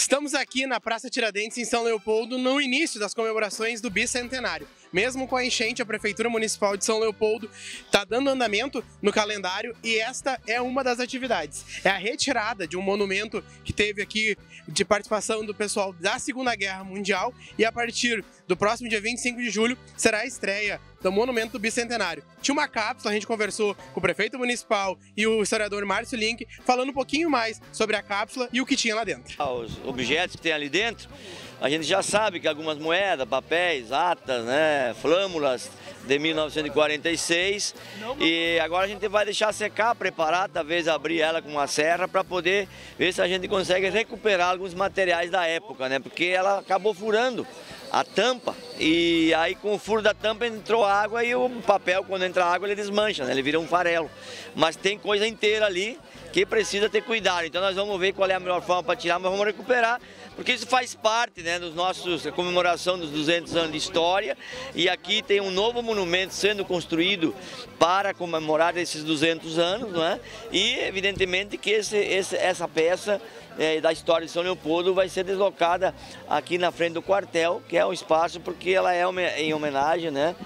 Estamos aqui na Praça Tiradentes, em São Leopoldo, no início das comemorações do bicentenário. Mesmo com a enchente, a Prefeitura Municipal de São Leopoldo está dando andamento no calendário e esta é uma das atividades. É a retirada de um monumento que teve aqui de participação do pessoal da Segunda Guerra Mundial e a partir do próximo dia 25 de julho será a estreia do Monumento do Bicentenário. Tinha uma cápsula, a gente conversou com o prefeito municipal e o historiador Márcio Link, falando um pouquinho mais sobre a cápsula e o que tinha lá dentro. Os objetos que tem ali dentro, a gente já sabe que algumas moedas, papéis, atas, né, flâmulas de 1946 e agora a gente vai deixar secar, preparar, talvez abrir ela com uma serra para poder ver se a gente consegue recuperar alguns materiais da época, né, porque ela acabou furando a tampa e aí com o furo da tampa entrou água e o papel, quando entra água, ele desmancha, né? Ele vira um farelo. Mas tem coisa inteira ali que precisa ter cuidado. Então nós vamos ver qual é a melhor forma para tirar, mas vamos recuperar, porque isso faz parte, né, dos nossos, a comemoração dos 200 anos de história. E aqui tem um novo monumento sendo construído para comemorar esses 200 anos, não é? E evidentemente que essa peça da história de São Leopoldo vai ser deslocada aqui na frente do quartel, que é um espaço porque ela é em homenagem, né,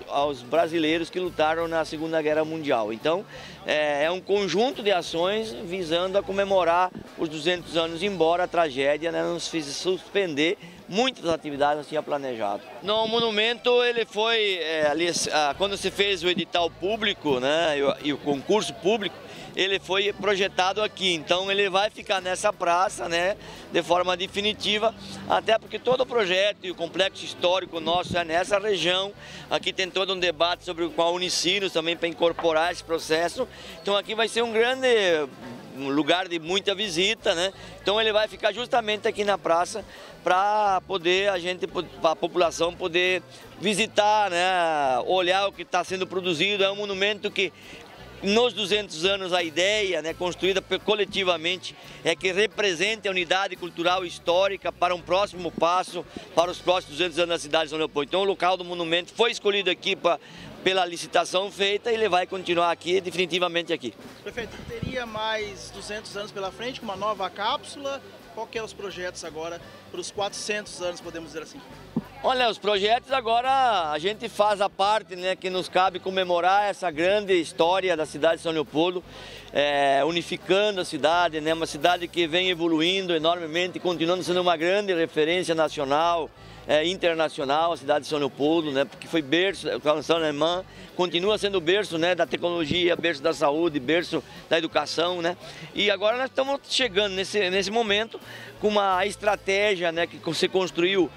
aos brasileiros que lutaram na Segunda Guerra Mundial. Então é um conjunto de ações visando a comemorar os 200 anos, embora a tragédia, né, nos fez suspender muitas atividades que tinha planejado. No o monumento ele foi, quando se fez o edital público, né, e o concurso público, ele foi projetado aqui, então ele vai ficar nessa praça, né, de forma definitiva, até porque todo o projeto e o complexo histórico nosso é nessa região. Aqui tem todo um debate sobre com a Unicinos também para incorporar esse processo, então aqui vai ser um grande lugar de muita visita, né? Então ele vai ficar justamente aqui na praça para poder a população poder visitar, né, olhar o que está sendo produzido. É um monumento que nos 200 anos a ideia, né, construída coletivamente, é que represente a unidade cultural e histórica para um próximo passo, para os próximos 200 anos da cidade de São Leopoldo. Então o local do monumento foi escolhido aqui pela licitação feita e ele vai continuar aqui, definitivamente aqui. Prefeito, teria mais 200 anos pela frente com uma nova cápsula? Qual que é os projetos agora para os 400 anos, podemos dizer assim? Olha, os projetos agora a gente faz a parte, né, que nos cabe comemorar essa grande história da cidade de São Leopoldo, unificando a cidade, né, uma cidade que vem evoluindo enormemente, continuando sendo uma grande referência nacional, internacional, a cidade de São Leopoldo, né, porque foi berço, a nação alemã, continua sendo berço, né, da tecnologia, berço da saúde, berço da educação, né, e agora nós estamos chegando nesse momento com uma estratégia, né, que se construiu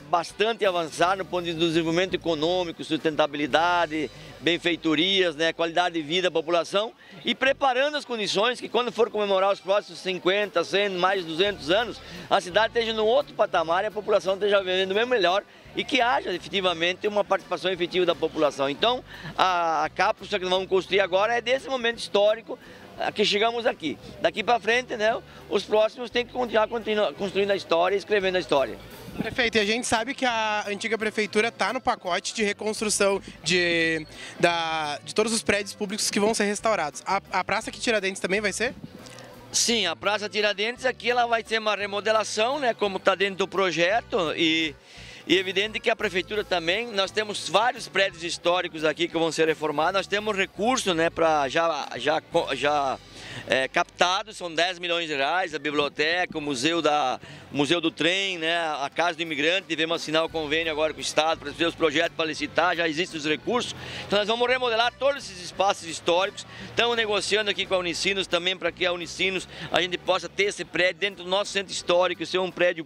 bastante avançada no ponto de desenvolvimento econômico, sustentabilidade, benfeitorias, né, qualidade de vida da população e preparando as condições que quando for comemorar os próximos 50, 100, mais 200 anos, a cidade esteja num outro patamar e a população esteja vivendo bem melhor e que haja efetivamente uma participação efetiva da população. Então, a cápsula que nós vamos construir agora é desse momento histórico que chegamos aqui. Daqui para frente, né, os próximos têm que continuar construindo a história e escrevendo a história. Prefeito, e a gente sabe que a antiga prefeitura está no pacote de reconstrução de todos os prédios públicos que vão ser restaurados. A Praça aqui Tiradentes também vai ser? Sim, a Praça Tiradentes aqui ela vai ter uma remodelação, né, como está dentro do projeto e evidente que a prefeitura também, nós temos vários prédios históricos aqui que vão ser reformados, nós temos recursos, né, para já captados, são 10 milhões de reais, a biblioteca, o museu do trem, né, a casa do imigrante, devemos assinar o convênio agora com o Estado para fazer os projetos para licitar, já existem os recursos, então nós vamos remodelar todos esses espaços históricos, estamos negociando aqui com a Unicinos também para que a Unicinos a gente possa ter esse prédio dentro do nosso centro histórico, ser um prédio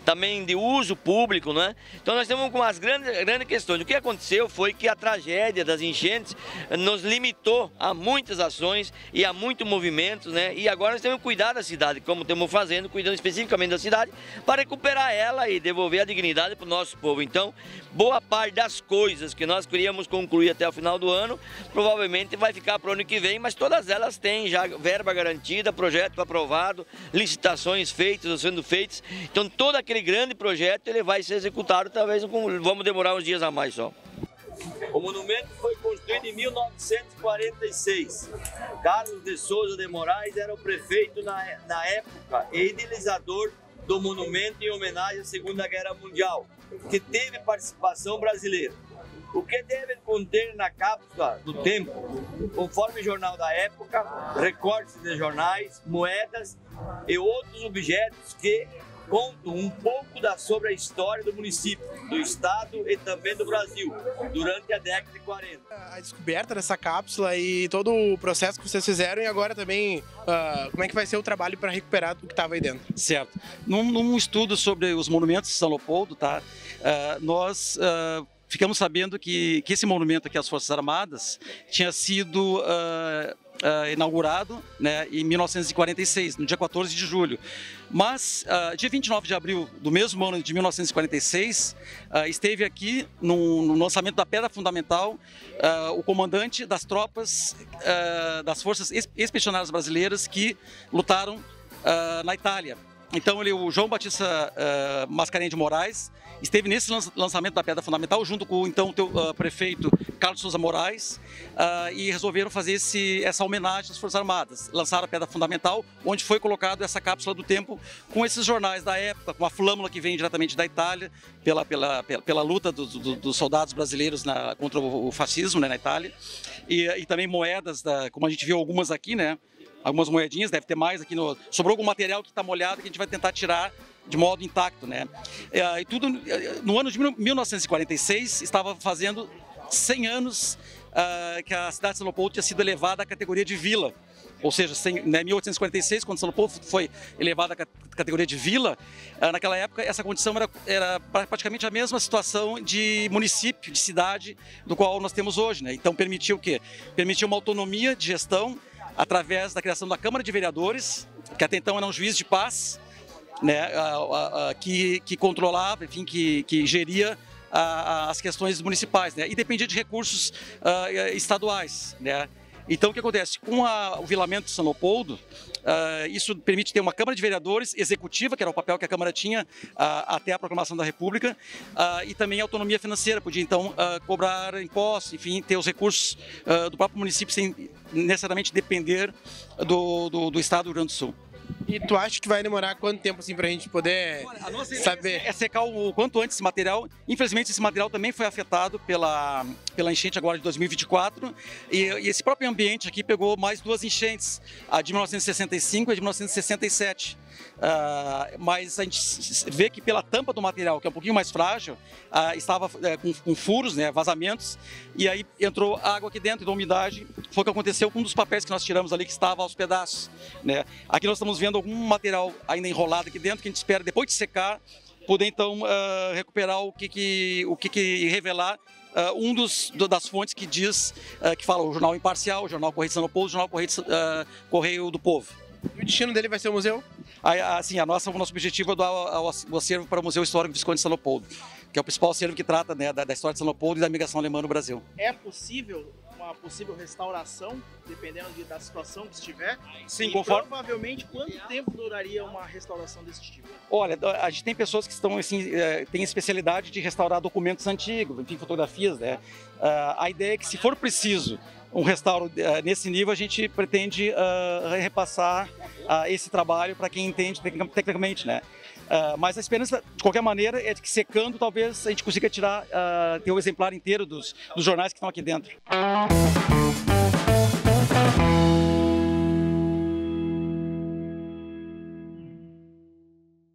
também de uso público, né? Então nós temos com as grandes questões. O que aconteceu foi que a tragédia das enchentes nos limitou a muitas ações e a muito movimento, né? E agora nós temos que cuidar da cidade, como estamos fazendo, cuidando especificamente da cidade, para recuperar ela e devolver a dignidade para o nosso povo. Então, boa parte das coisas que nós queríamos concluir até o final do ano, provavelmente vai ficar para o ano que vem, mas todas elas têm já verba garantida, projeto aprovado, licitações feitas ou sendo feitas. Então, todo aquele grande projeto ele vai ser executado, talvez vamos demorar uns dias a mais só. O monumento foi construído em 1946. Carlos de Souza de Moraes era o prefeito na época e idealizador do monumento em homenagem à Segunda Guerra Mundial, que teve participação brasileira. O que deve conter na cápsula do tempo, conforme jornal da época, recortes de jornais, moedas e outros objetos que contam um pouco sobre a história do município, do estado e também do Brasil, durante a década de 40. A descoberta dessa cápsula e todo o processo que vocês fizeram, e agora também como é que vai ser o trabalho para recuperar o que estava aí dentro? Certo. Num estudo sobre os monumentos de São Leopoldo, tá, nós ficamos sabendo que esse monumento aqui às Forças Armadas tinha sido inaugurado, né, em 1946, no dia 14 de julho. Mas, dia 29 de abril do mesmo ano de 1946, esteve aqui no lançamento da Pedra Fundamental o comandante das tropas das Forças Expedicionárias Brasileiras que lutaram na Itália. Então, o João Batista Mascarenhas de Moraes esteve nesse lançamento da Pedra Fundamental, junto com então, o prefeito Carlos Souza Moraes, e resolveram fazer essa homenagem às Forças Armadas. Lançaram a Pedra Fundamental, onde foi colocado essa cápsula do tempo com esses jornais da época, com a flâmula que vem diretamente da Itália, pela luta dos soldados brasileiros contra o fascismo, né, na Itália, e também moedas, como a gente viu algumas aqui, né? Algumas moedinhas, deve ter mais aqui. Sobrou algum material que está molhado que a gente vai tentar tirar de modo intacto, né? E tudo no ano de 1946 estava fazendo 100 anos que a cidade de São Leopoldo tinha sido elevada à categoria de vila. Ou seja, em 1846, quando São Leopoldo foi elevada à categoria de vila, naquela época essa condição era praticamente a mesma situação de município, de cidade, do qual nós temos hoje, né? Então permitiu o quê? Permitiu uma autonomia de gestão através da criação da Câmara de Vereadores, que até então era um juiz de paz, né, que controlava, enfim, que geria as questões municipais, né, e dependia de recursos estaduais, né. Então, o que acontece? Com o vilamento de São Leopoldo, isso permite ter uma Câmara de Vereadores executiva, que era o papel que a Câmara tinha até a proclamação da República, e também autonomia financeira, podia então cobrar impostos, enfim, ter os recursos do próprio município sem necessariamente depender do Estado do Rio Grande do Sul. E tu acha que vai demorar quanto tempo assim pra gente poder saber? É secar o quanto antes esse material. Infelizmente esse material também foi afetado pela enchente agora de 2024 e esse próprio ambiente aqui pegou mais duas enchentes, a de 1965 e a de 1967. Mas a gente vê que pela tampa do material, que é um pouquinho mais frágil, estava com furos, né, vazamentos, e aí entrou água aqui dentro, então umidade. Foi o que aconteceu com um dos papéis que nós tiramos ali, que estava aos pedaços, né. Aqui nós estamos vendo algum material ainda enrolado aqui dentro, que a gente espera, depois de secar, poder então recuperar o que revelar das fontes que diz, que fala o Jornal Imparcial, o Jornal Correio de São Leopoldo, o Jornal Correio do Povo. E o destino dele vai ser o museu? Assim, o nosso objetivo é doar o acervo para o Museu Histórico Visconde de São Leopoldo, que é o principal acervo que trata, né, da história de São Leopoldo e da migração alemã no Brasil. É possível uma possível restauração, dependendo da situação que estiver? Sim, e conforme... provavelmente, quanto tempo duraria uma restauração desse tipo? Olha, a gente tem pessoas que estão, assim, têm especialidade de restaurar documentos antigos, enfim, fotografias, né? A ideia é que, se for preciso um restauro nesse nível, a gente pretende repassar esse trabalho para quem entende tecnicamente, né? Mas a esperança, de qualquer maneira, é de que secando, talvez a gente consiga ter o exemplar inteiro dos jornais que estão aqui dentro.